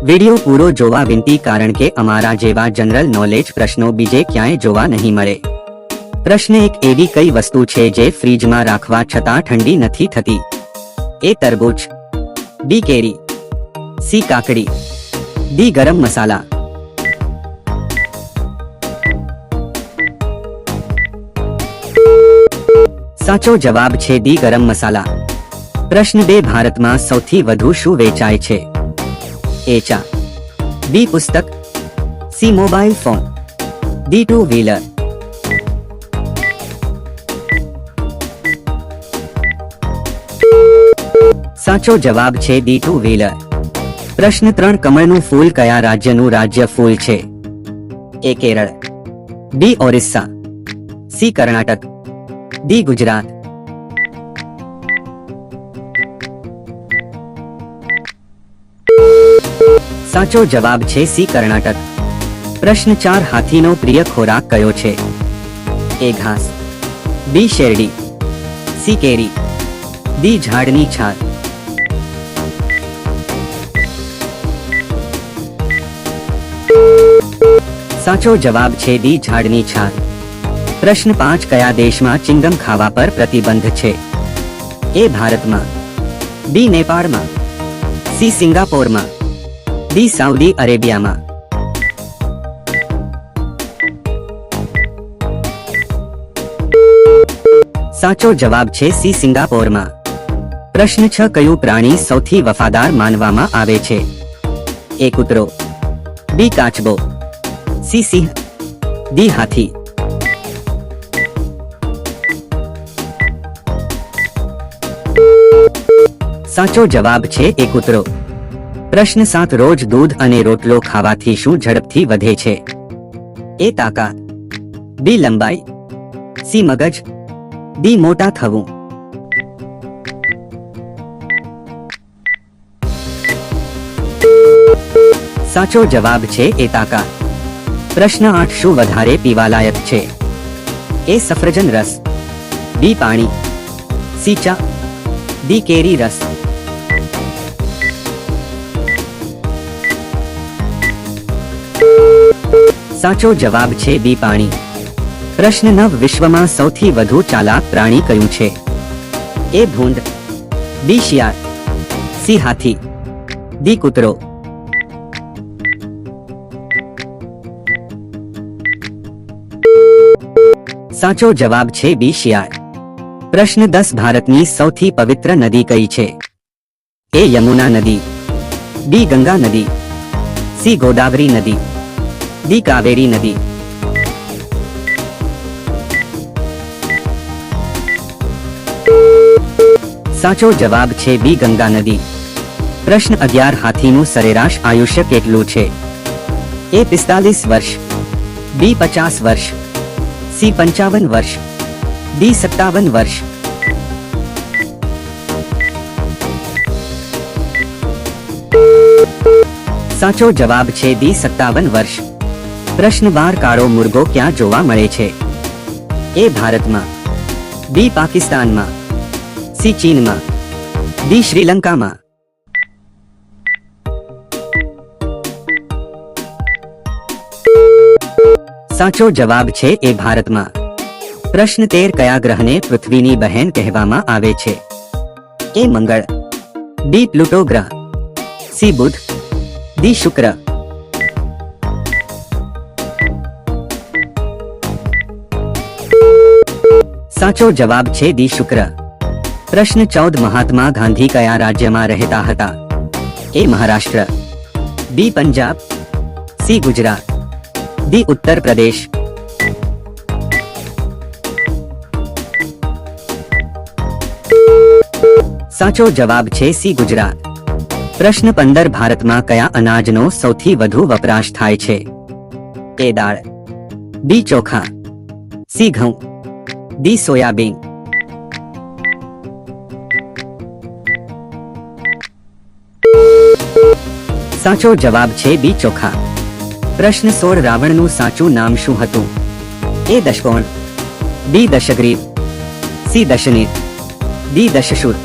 Video પૂરો જોવા વિનંતી કારણ કે અમારા જેવા જનરલ નોલેજ પ્રશ્નો બીજે ક્યાંય જોવા નહીં મળે। પ્રશ્ન 1 એવી કઈ વસ્તુ છે જે ફ્રીજમાં રાખવા છતાં ઠંડી નથી થતી? એ તરબૂચ, બી કેરી, સી કાકડી, ડી ગરમ મસાલા। સાચો જવાબ છે ડી ગરમ મસાલા। પ્રશ્ન 2 ભારતમાં સૌથી વધુ શું વેચાય છે? એ ચા, બી પુસ્તક, C mobile phone, D two wheeler. સાચો જવાબ છે ડી ટુ વ્હીલર। પ્રશ્ન 3 કમળનું ફૂલ કયા રાજ્યનું રાજ્ય ફૂલ છે? એ કેરળ, બી ઓરિસ્સા, સી કર્ણાટક, ડી ગુજરાત। સાચો જવાબ છે સી કર્ણાટક। પ્રશ્ન 4 હાથીનો પ્રિય ખોરાક કયો છે? એ ઘાસ, બી શેરડી, સી કેરી, ડી ઝાડની છાલ। સાચો જવાબ છે ડી ઝાડની છાલ। પ્રશ્ન 5 કયા દેશમાં ચિંગમ ખાવા પર પ્રતિબંધ છે? એ ભારતમાં, બી નેપાળમાં, સી સિંગાપોરમાં, ડી સાઉદી અરેબિયામાં। સાચો જવાબ છે સી સિંગાપોરમાં। પ્રશ્ન 6 કયું પ્રાણી સૌથી વફાદાર માનવામાં આવે છે? એ કૂતરો, બી કાચબો, સી સિંહ, ડી હાથી। સાચો જવાબ છે એ કૂતરો। પ્રશ્ન 7 રોજ દૂધ અને રોટલો ખાવાથી શું ઝડપથી વધે છે? એ તાકાત, બી લંબાઈ, સી મગજ, ડી મોટા થવું। સાચો જવાબ છે એ તાકાત। પ્રશ્ન 8 શું વધારે પીવાલાયક છે? એ સફરજન રસ, બી પાણી, સી ચા, ડી કેરી રસ। સાચો જવાબ છે બી પાણી। પ્રશ્ન 9 વિશ્વમાં સૌથી વધુ ચાલાક પ્રાણી કયું છે? એ ભૂંડ, બી શિયાળ, સી હાથી, ડી કૂતરો। સાચો જવાબ છે બી શિયાળ। પ્રશ્ન 10 ભારતની સૌથી પવિત્ર નદી કઈ છે? એ યમુના નદી, બી ગંગા નદી, સી ગોદાવરી નદી, ડી કાવેરી નદી। સાચો જવાબ છે બી ગંગા નદી। પ્રશ્ન 11 હાથીનું સરેરાશ આયુષ્ય કેટલું છે? એ 45 વર્ષ, બી 50 વર્ષ, સી 55 વર્ષ, ડી 57 વર્ષ। સાચો જવાબ છે ડી 57 વર્ષ। પ્રશ્ન 12 કાળો મુર્ગો ક્યાં જોવા મળે છે? એ ભારતમાં, બી પાકિસ્તાનમાં, સી ચીનમાં, ડી શ્રીલંકામાં। સાચો જવાબ છે એ ભારતમાં। પ્રશ્ન 13 કયા ગ્રહને પૃથ્વીની બહેન કહેવામાં આવે છે? એ મંગળ, બી પ્લુટો ગ્રહ, સી બુધ, ડી શુક્ર। સાચો જવાબ છે ડી શુક્ર। પ્રશ્ન 14 મહાત્મા ગાંધી કયા રાજ્યમાં રહેતા હતા? એ મહારાષ્ટ્ર, બી પંજાબ, સી ગુજરાત, ડી ઉત્તર પ્રદેશ। સાચો જવાબ છે સી ગુજરાત। પ્રશ્ન 15 ભારતમાં કયા અનાજનો સૌથી વધુ વપરાશ થાય છે? એ દાળ, બી ચોખા, સી ઘઉં, ડી સોયાબીન। સાચો જવાબ છે બી ચોખા। પ્રશ્ન 16 રાવણનું સાચું નામ શું હતું? એ દશકોણ, બી દશગ્રીવ, સી દશનીર, ડી દશશૂર।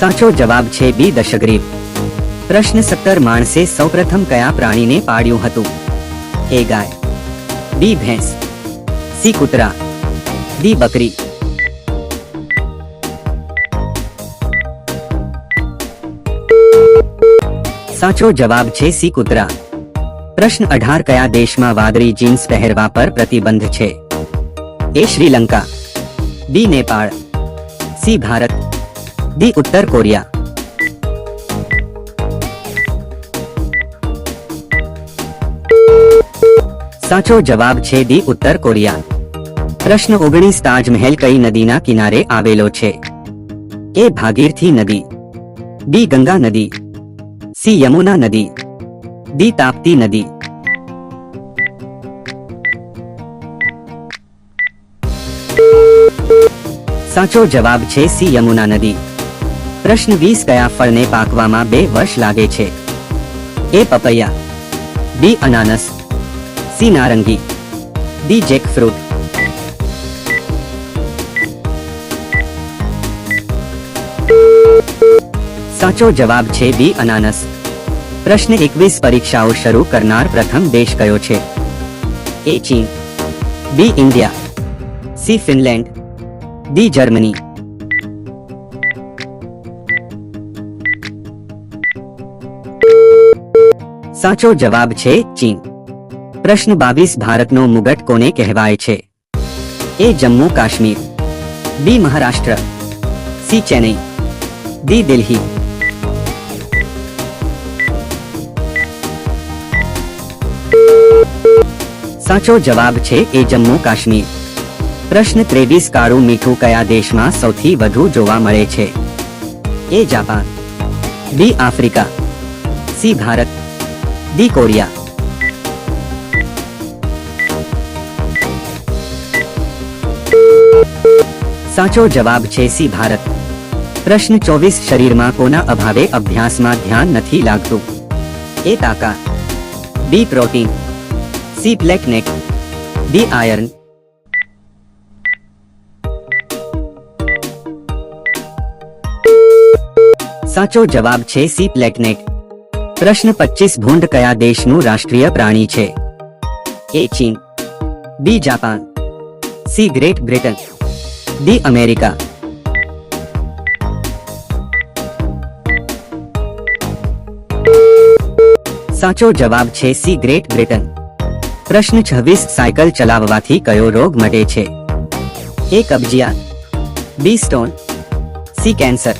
સાચો જવાબ છે બી દશગ્રીવ. પ્રશ્ન 17 માણસે સૌપ્રથમ કયા પ્રાણીને પાળ્યું હતું? એ ગાય, બી ભેંસ, સી કૂતરા, ડી બકરી. સાચો જવાબ છે સી કૂતરા. પ્રશ્ન 18 કયા દેશમાં વાદળી જીન્સ પહેરવા પર પ્રતિબંધ છે? એ શ્રીલંકા, બી નેપાળ, સી ભારત, ડી ઉત્તર કોરિયા. સાચો જવાબ છે ડી ઉત્તર કોરિયા. પ્રશ્ન 19 તાજમહેલ કઈ નદીના કિનારે આવેલો છે? એ ભાગીરથી નદી, બી ગંગા નદી, સી યમુના નદી, ડી તાપ્તી નદી. સાચો જવાબ છે સી યમુના નદી. પ્રશ્ન 20 કયા ફળને પાકવામાં 2 વર્ષ લાગે છે? એ પપૈયા, બી અનાનસ, સી નારંગી, ડી જેકફ્રૂટ. સાચો જવાબ છે બી અનાનસ. પ્રશ્ન 21 પરીક્ષાઓ શરૂ કરનાર પ્રથમ દેશ કયો છે? એ ચીન, B India, C Finland, D Germany. સાચો જવાબ છે ચીન. પ્રશ્ન 22 ભારતનો મુગટ કોને કહેવાય છે? એ જમ્મુ કાશ્મીર, બી મહારાષ્ટ્ર, સી ચેન્નઈ, ડી દિલ્હી. સાચો જવાબ છે એ જમ્મુ કાશ્મીર. પ્રશ્ન 23 કાળું મીઠું કયા દેશમાં સૌથી વધુ જોવા મળે છે? A Japan, B Africa, C Bharat, D Korea. સાચો જવાબ છે સી ભારત. પ્રશ્ન 24 શરીરમાં કોના અભાવે અભ્યાસમાં ધ્યાન નથી લાગતું? એ તાકાત, B protein, C platelet, D iron. સાચો જવાબ છે સી પ્લેટલેટ. પ્રશ્ન 25 ભૂંડ કયા દેશનું રાષ્ટ્રીય પ્રાણી છે? એ ચીન, B Japan, C Great Britain, D America. સાચો જવાબ છે સી ગ્રેટ બ્રિટન. પ્રશ્ન 26 સાયકલ ચલાવવાથી કયો રોગ મટે છે? એ કબજિયાત, બી સ્ટોન, સી કેન્સર,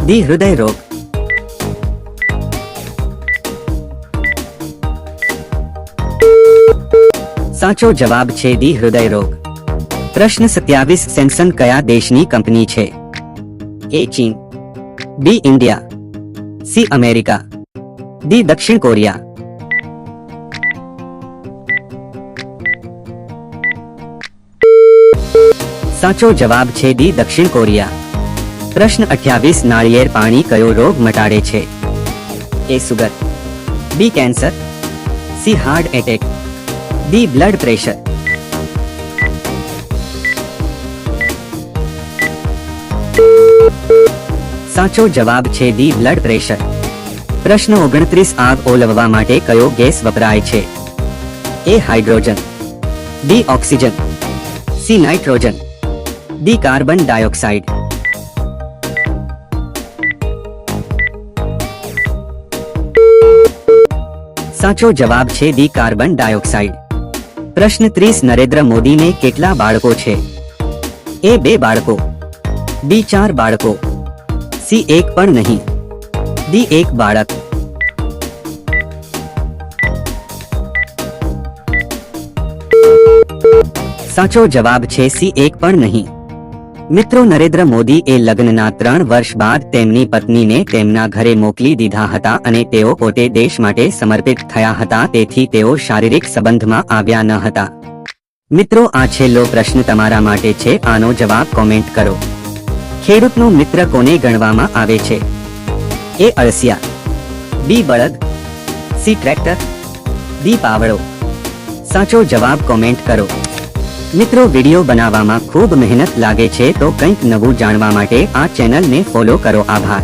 ડી હૃદય રોગ. સાચો જવાબ છે ડી હૃદય રોગ. પ્રશ્ન 27 સેમસંગ કયા દેશની કંપની છે? એ ચીન, B India, C America, D દક્ષિણ કોરિયા. સાચો જવાબ છે ડી દક્ષિણ કોરિયા. પ્રશ્ન 28 નાળિયેર પાણી કયો રોગ મટાડે છે? A sugar, B cancer, C heart attack, D blood pressure. સાચો જવાબ છે ડી બ્લડ પ્રેશર. પ્રશ્ન 29 આગ ઓલવવા માટે કયો ગેસ વપરાય છે? A hydrogen, B oxygen, C nitrogen, D carbon dioxide. સાચો જવાબ છે ડી કાર્બન ડાયોક્સાઇડ. પ્રશ્ન 30 નરેન્દ્ર મોદીને કેટલા બાળકો છે? એ 2 બાળકો, બી 4 બાળકો, સી 1 પણ નહીં, ડી 1 બાળક. સાચો જવાબ છે સી 1 પણ નહીં. મિત્રો નરેન્દ્ર મોદી એ લગ્નના 3 વર્ષ બાદ તેમની પત્નીને તેમના ઘરે મોકલી દીધા હતા અને તેઓ પોતે દેશ માટે સમર્પિત થયા હતા, તેથી તેઓ શારીરિક સંબંધમાં આવ્યા ન હતા. મિત્રો આ છેલ્લો પ્રશ્ન તમારા માટે છે, આનો જવાબ કોમેન્ટ કરો. ખેડૂતનો મિત્ર કોને ગણવામાં આવે છે? એ અળસિયા, બી બળદ, સી ટ્રેક્ટર, ડી પાવડો. સાચો જવાબ કોમેન્ટ કરો. મિત્રો, વિડિયો બનાવવામાં ખૂબ મહેનત લાગે છે, તો કંઈક નવું જાણવા માટે આ ચેનલને ફોલો કરો. આભાર.